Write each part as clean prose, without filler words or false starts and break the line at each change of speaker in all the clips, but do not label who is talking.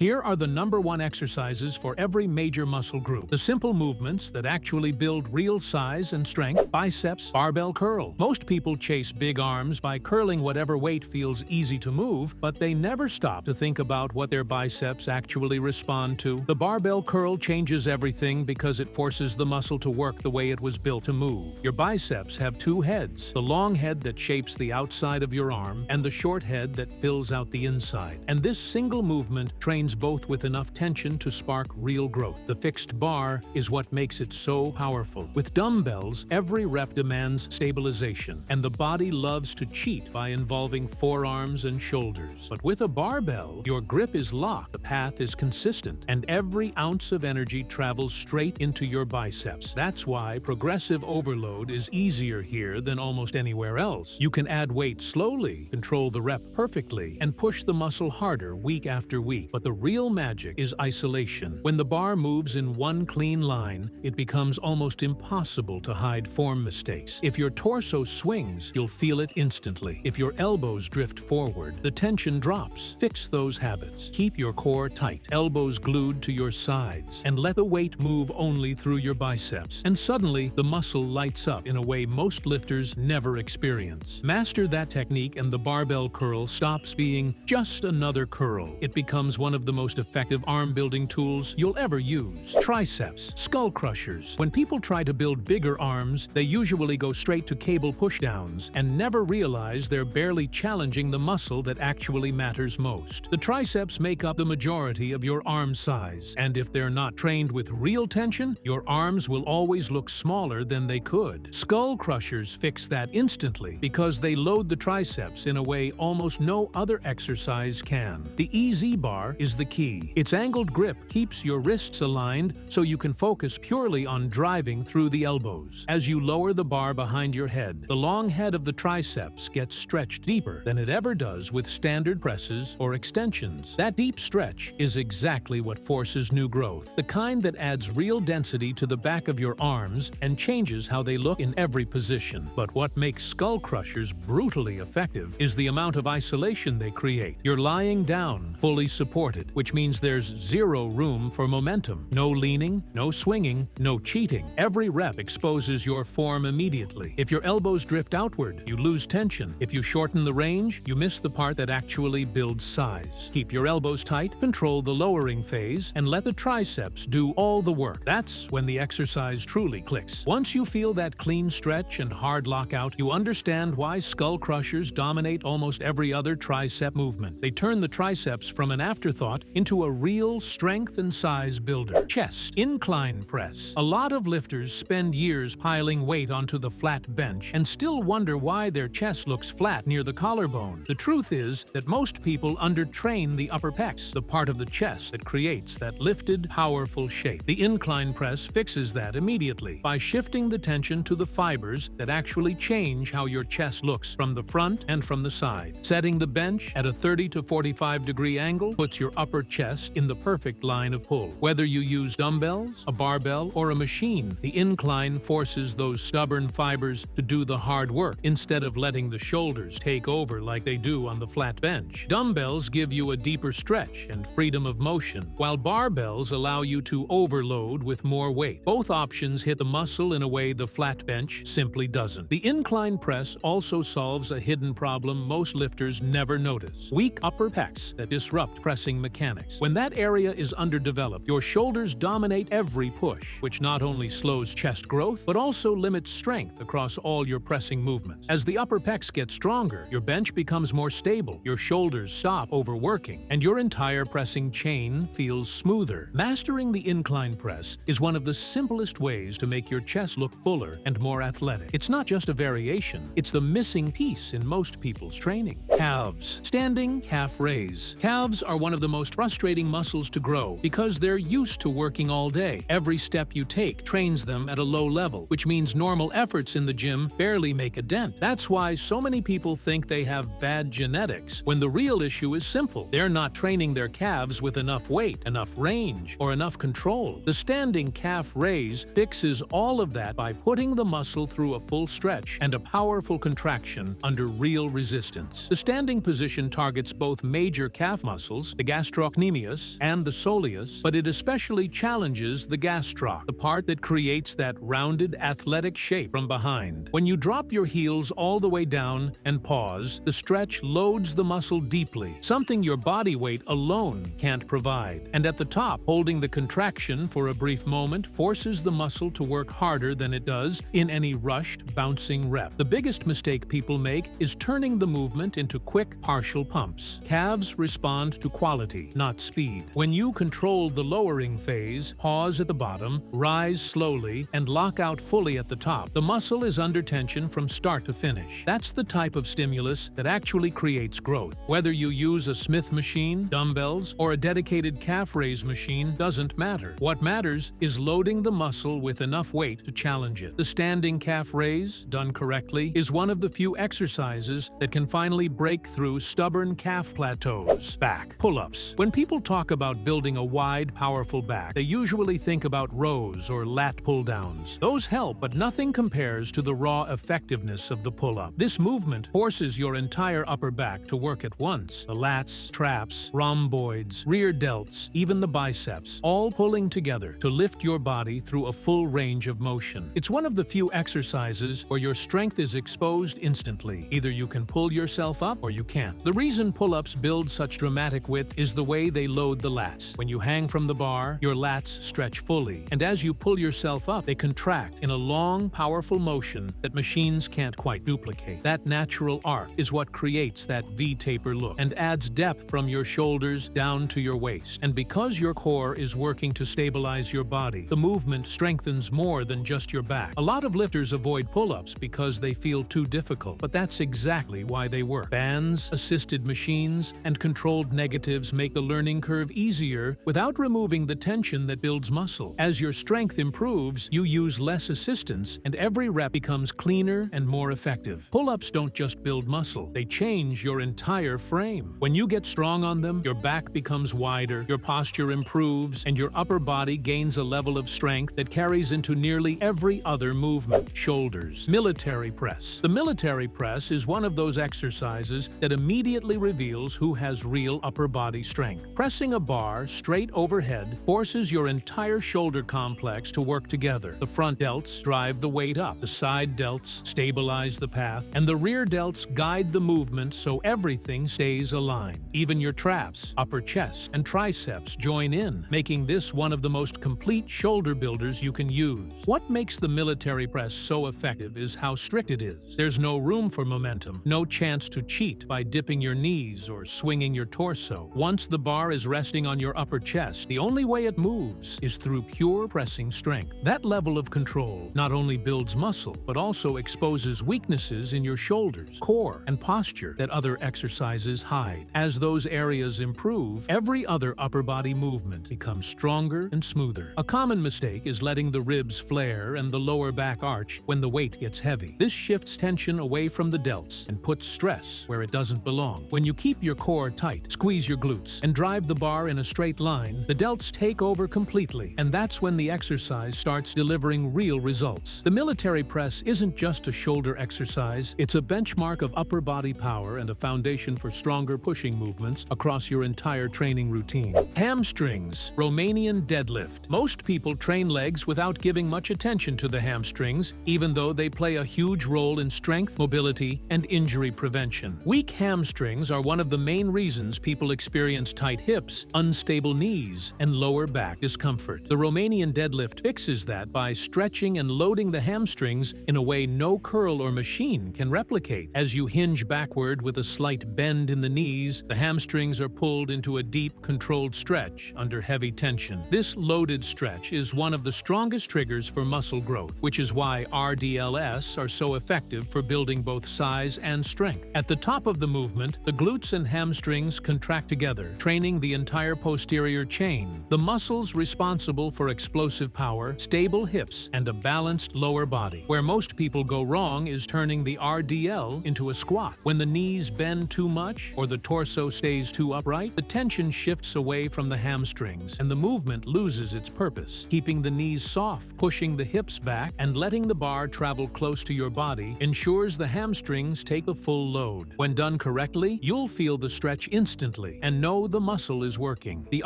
Here are the #1 exercises for every major muscle group. The simple movements that actually build real size and strength. Biceps barbell curl. Most people chase big arms by curling whatever weight feels easy to move, but they never stop to think about what their biceps actually respond to. The barbell curl changes everything because it forces the muscle to work the way it was built to move. Your biceps have two heads, the long head that shapes the outside of your arm and the short head that fills out the inside. And this single movement trains both with enough tension to spark real growth. The fixed bar is what makes it so powerful. With dumbbells, every rep demands stabilization, and the body loves to cheat by involving forearms and shoulders. But with a barbell, your grip is locked, the path is consistent, and every ounce of energy travels straight into your biceps. That's why progressive overload is easier here than almost anywhere else. You can add weight slowly, control the rep perfectly, and push the muscle harder week after week. But the real magic is isolation. When the bar moves in one clean line, it becomes almost impossible to hide form mistakes. If your torso swings, you'll feel it instantly. If your elbows drift forward, the tension drops. Fix those habits. Keep your core tight, elbows glued to your sides, and let the weight move only through your biceps. And suddenly, the muscle lights up in a way most lifters never experience. Master that technique and the barbell curl stops being just another curl. It becomes one of the most effective arm-building tools you'll ever use. Triceps, skull crushers. When people try to build bigger arms, they usually go straight to cable pushdowns and never realize they're barely challenging the muscle that actually matters most. The triceps make up the majority of your arm size, and if they're not trained with real tension, your arms will always look smaller than they could. Skull crushers fix that instantly because they load the triceps in a way almost no other exercise can. The EZ bar is the key. Its angled grip keeps your wrists aligned so you can focus purely on driving through the elbows. As you lower the bar behind your head, the long head of the triceps gets stretched deeper than it ever does with standard presses or extensions. That deep stretch is exactly what forces new growth, the kind that adds real density to the back of your arms and changes how they look in every position. But what makes skull crushers brutally effective is the amount of isolation they create. You're lying down, fully supported, which means there's zero room for momentum. No leaning, no swinging, no cheating. Every rep exposes your form immediately. If your elbows drift outward, you lose tension. If you shorten the range, you miss the part that actually builds size. Keep your elbows tight, control the lowering phase, and let the triceps do all the work. That's when the exercise truly clicks. Once you feel that clean stretch and hard lockout, you understand why skull crushers dominate almost every other tricep movement. They turn the triceps from an afterthought into a real strength and size builder. Chest incline press. A lot of lifters spend years piling weight onto the flat bench and still wonder why their chest looks flat near the collarbone. The truth is that most people undertrain the upper pecs, the part of the chest that creates that lifted, powerful shape. The incline press fixes that immediately by shifting the tension to the fibers that actually change how your chest looks from the front and from the side. Setting the bench at a 30 to 45-degree angle puts your upper chest in the perfect line of pull. Whether you use dumbbells, a barbell, or a machine, the incline forces those stubborn fibers to do the hard work instead of letting the shoulders take over like they do on the flat bench. Dumbbells give you a deeper stretch and freedom of motion, while barbells allow you to overload with more weight. Both options hit the muscle in a way the flat bench simply doesn't. The incline press also solves a hidden problem most lifters never notice: weak upper pecs that disrupt pressing mechanics. When that area is underdeveloped, your shoulders dominate every push, which not only slows chest growth, but also limits strength across all your pressing movements. As the upper pecs get stronger, your bench becomes more stable, your shoulders stop overworking, and your entire pressing chain feels smoother. Mastering the incline press is one of the simplest ways to make your chest look fuller and more athletic. It's not just a variation, it's the missing piece in most people's training. Calves. Standing calf raise. Calves are one of the most frustrating muscles to grow because they're used to working all day. Every step you take trains them at a low level, which means normal efforts in the gym barely make a dent. That's why so many people think they have bad genetics, when the real issue is simple. They're not training their calves with enough weight, enough range, or enough control. The standing calf raise fixes all of that by putting the muscle through a full stretch and a powerful contraction under real resistance. The standing position targets both major calf muscles, the gastrocnemius and the soleus, but it especially challenges the gastroc, the part that creates that rounded, athletic shape from behind. When you drop your heels all the way down and pause, the stretch loads the muscle deeply, something your body weight alone can't provide. And at the top, holding the contraction for a brief moment forces the muscle to work harder than it does in any rushed, bouncing rep. The biggest mistake people make is turning the movement into quick, partial pumps. Calves respond to quality, not speed. When you control the lowering phase, pause at the bottom, rise slowly, and lock out fully at the top, the muscle is under tension from start to finish. That's the type of stimulus that actually creates growth. Whether you use a Smith machine, dumbbells, or a dedicated calf raise machine doesn't matter. What matters is loading the muscle with enough weight to challenge it. The standing calf raise, done correctly, is one of the few exercises that can finally break through stubborn calf plateaus. Back pull-ups. When people talk about building a wide, powerful back, they usually think about rows or lat pull-downs. Those help, but nothing compares to the raw effectiveness of the pull-up. This movement forces your entire upper back to work at once. The lats, traps, rhomboids, rear delts, even the biceps, all pulling together to lift your body through a full range of motion. It's one of the few exercises where your strength is exposed instantly. Either you can pull yourself up or you can't. The reason pull-ups build such dramatic width is the way they load the lats. When you hang from the bar, your lats stretch fully, and as you pull yourself up, they contract in a long, powerful motion that machines can't quite duplicate. That natural arc is what creates that V-taper look and adds depth from your shoulders down to your waist. And because your core is working to stabilize your body, the movement strengthens more than just your back. A lot of lifters avoid pull-ups because they feel too difficult, but that's exactly why they work. Bands, assisted machines, and controlled negatives make the learning curve easier without removing the tension that builds muscle. As your strength improves, you use less assistance, and every rep becomes cleaner and more effective. Pull-ups don't just build muscle, they change your entire frame. When you get strong on them, your back becomes wider, your posture improves, and your upper body gains a level of strength that carries into nearly every other movement. Shoulders. Military press. The military press is one of those exercises that immediately reveals who has real upper body strength. Pressing a bar straight overhead forces your entire shoulder complex to work together. The front delts drive the weight up, the side delts stabilize the path, and the rear delts guide the movement so everything stays aligned. Even your traps, upper chest, and triceps join in, making this one of the most complete shoulder builders you can use. What makes the military press so effective is how strict it is. There's no room for momentum, no chance to cheat by dipping your knees or swinging your torso. Once the bar is resting on your upper chest, the only way it moves is through pure pressing strength. That level of control not only builds muscle, but also exposes weaknesses in your shoulders, core, and posture that other exercises hide. As those areas improve, every other upper body movement becomes stronger and smoother. A common mistake is letting the ribs flare and the lower back arch when the weight gets heavy. This shifts tension away from the delts and puts stress where it doesn't belong. When you keep your core tight, squeeze your glutes, and drive the bar in a straight line, the delts take over completely, and that's when the exercise starts delivering real results. The military press isn't just a shoulder exercise, it's a benchmark of upper body power and a foundation for stronger pushing movements across your entire training routine. Hamstrings. Romanian deadlift. Most people train legs without giving much attention to the hamstrings, even though they play a huge role in strength, mobility, and injury prevention. Weak hamstrings are one of the main reasons people experience tight hips, unstable knees, and lower back discomfort. The Romanian deadlift fixes that by stretching and loading the hamstrings in a way no curl or machine can replicate. As you hinge backward with a slight bend in the knees, the hamstrings are pulled into a deep, controlled stretch under heavy tension. This loaded stretch is one of the strongest triggers for muscle growth, which is why RDLS are so effective for building both size and strength. At the top of the movement, the glutes and hamstrings contract together, training the entire posterior chain, the muscles responsible for explosive power, stable hips, and a balanced lower body. Where most people go wrong is turning the RDL into a squat. When the knees bend too much or the torso stays too upright, the tension shifts away from the hamstrings and the movement loses its purpose. Keeping the knees soft, pushing the hips back, and letting the bar travel close to your body ensures the hamstrings take a full load. When done correctly, you'll feel the stretch instantly and know know the muscle is working. The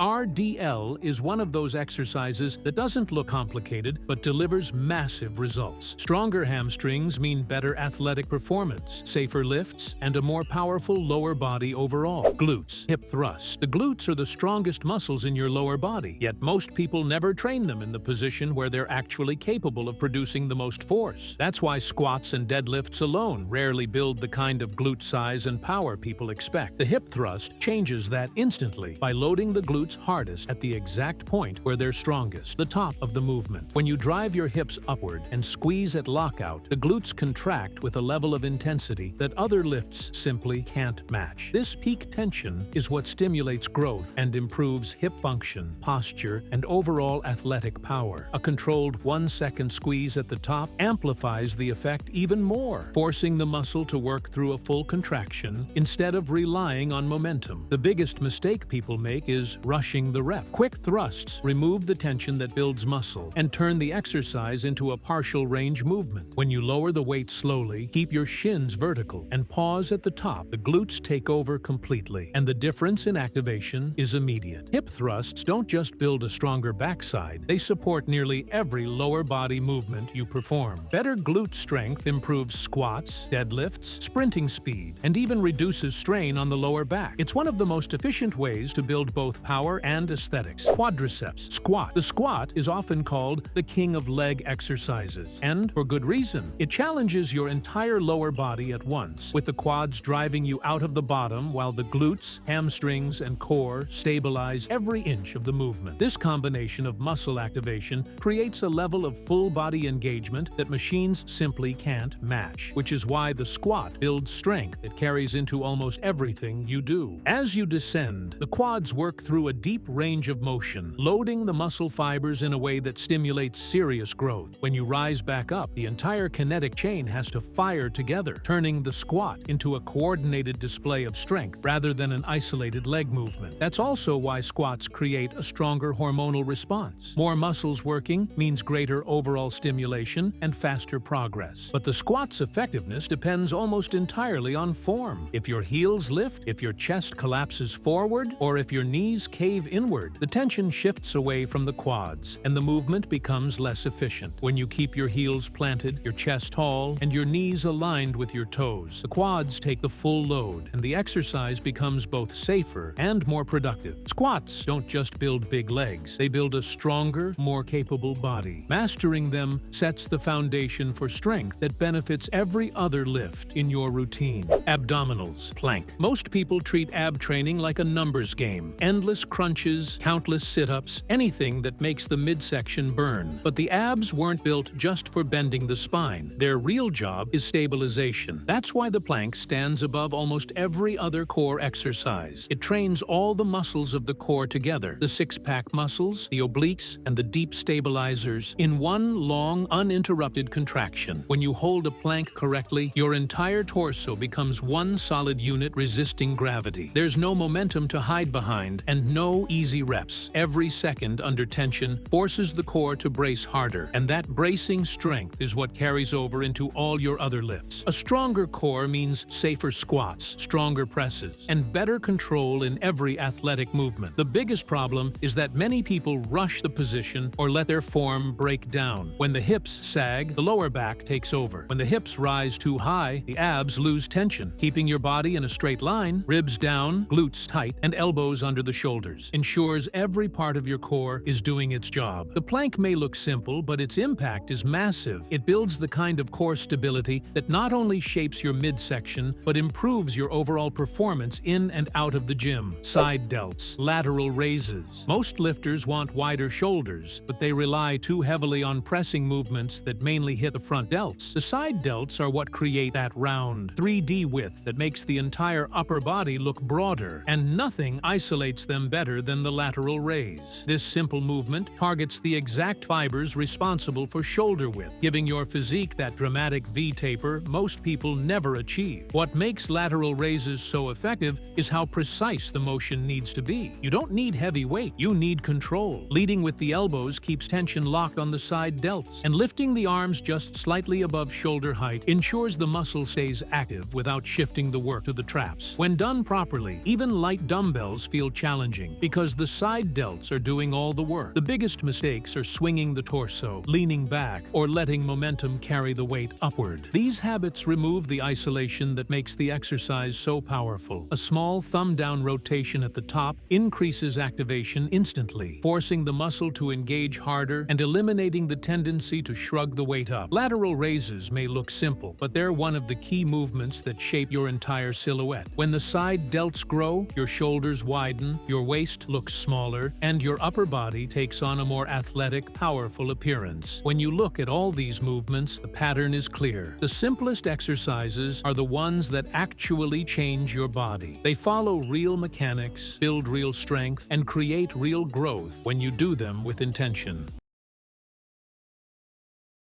RDL is one of those exercises that doesn't look complicated but delivers massive results. Stronger hamstrings mean better athletic performance, safer lifts, and a more powerful lower body overall. Glutes. Hip thrust. The glutes are the strongest muscles in your lower body, yet most people never train them in the position where they're actually capable of producing the most force. That's why squats and deadlifts alone rarely build the kind of glute size and power people expect. The hip thrust changes that instantly by loading the glutes hardest at the exact point where they're strongest, the top of the movement. When you drive your hips upward and squeeze at lockout, the glutes contract with a level of intensity that other lifts simply can't match. This peak tension is what stimulates growth and improves hip function, posture, and overall athletic power. A controlled 1-second squeeze at the top amplifies the effect even more, forcing the muscle to work through a full contraction instead of relying on momentum. The biggest mistake people make is rushing the rep. Quick thrusts remove the tension that builds muscle and turn the exercise into a partial range movement. When you lower the weight slowly, keep your shins vertical, and pause at the top, the glutes take over completely, and the difference in activation is immediate. Hip thrusts don't just build a stronger backside, they support nearly every lower body movement you perform. Better glute strength improves squats, deadlifts, sprinting speed, and even reduces strain on the lower back. It's one of the most efficient ways to build both power and aesthetics. Quadriceps. Squat. The squat is often called the king of leg exercises, and for good reason. It challenges your entire lower body at once, with the quads driving you out of the bottom while the glutes, hamstrings, and core stabilize every inch of the movement. This combination of muscle activation creates a level of full-body engagement that machines simply can't match, which is why the squat builds strength that carries into almost everything you do. As you descend, the quads work through a deep range of motion, loading the muscle fibers in a way that stimulates serious growth. When you rise back up, the entire kinetic chain has to fire together, turning the squat into a coordinated display of strength rather than an isolated leg movement. That's also why squats create a stronger hormonal response. More muscles working means greater overall stimulation and faster progress. But the squat's effectiveness depends almost entirely on form. If your heels lift, if your chest collapses forward, or if your knees cave inward, the tension shifts away from the quads, and the movement becomes less efficient. When you keep your heels planted, your chest tall, and your knees aligned with your toes, the quads take the full load, and the exercise becomes both safer and more productive. Squats don't just build big legs, they build a stronger, more capable body. Mastering them sets the foundation for strength that benefits every other lift in your routine. Abdominals. Plank. Most people treat ab training like a numbers game. Endless crunches, countless sit-ups, anything that makes the midsection burn. But the abs weren't built just for bending the spine. Their real job is stabilization. That's why the plank stands above almost every other core exercise. It trains all the muscles of the core together, the six-pack muscles, the obliques, and the deep stabilizers, in one long, uninterrupted contraction. When you hold a plank correctly, your entire torso becomes one solid unit resisting gravity. There's no momentum to hide behind, and no easy reps. Every second under tension forces the core to brace harder, and that bracing strength is what carries over into all your other lifts. A stronger core means safer squats, stronger presses, and better control in every athletic movement. The biggest problem is that many people rush the position or let their form break down. When the hips sag, the lower back takes over. When the hips rise too high, the abs lose tension, keeping your body in a straight line, ribs down, glutes tight, and elbows under the shoulders. Ensures every part of your core is doing its job. The plank may look simple, but its impact is massive. It builds the kind of core stability that not only shapes your midsection, but improves your overall performance in and out of the gym. Side delts, lateral raises. Most lifters want wider shoulders, but they rely too heavily on pressing movements that mainly hit the front delts. The side delts are what create that round, 3D width that makes the entire upper body look broader, and nothing isolates them better than the lateral raise. This simple movement targets the exact fibers responsible for shoulder width, giving your physique that dramatic V-taper most people never achieve. What makes lateral raises so effective is how precise the motion needs to be. You don't need heavy weight, you need control. Leading with the elbows keeps tension locked on the side delts, and lifting the arms just slightly above shoulder height ensures the muscle stays active without shifting the work to the traps. When done properly, even light make dumbbells feel challenging because the side delts are doing all the work. The biggest mistakes are swinging the torso, leaning back, or letting momentum carry the weight upward. These habits remove the isolation that makes the exercise so powerful. A small thumb-down rotation at the top increases activation instantly, forcing the muscle to engage harder and eliminating the tendency to shrug the weight up. Lateral raises may look simple, but they're one of the key movements that shape your entire silhouette. When the side delts grow, your shoulders widen, your waist looks smaller, and your upper body takes on a more athletic, powerful appearance. When you look at all these movements, the pattern is clear. The simplest exercises are the ones that actually change your body. They follow real mechanics, build real strength, and create real growth when you do them with intention.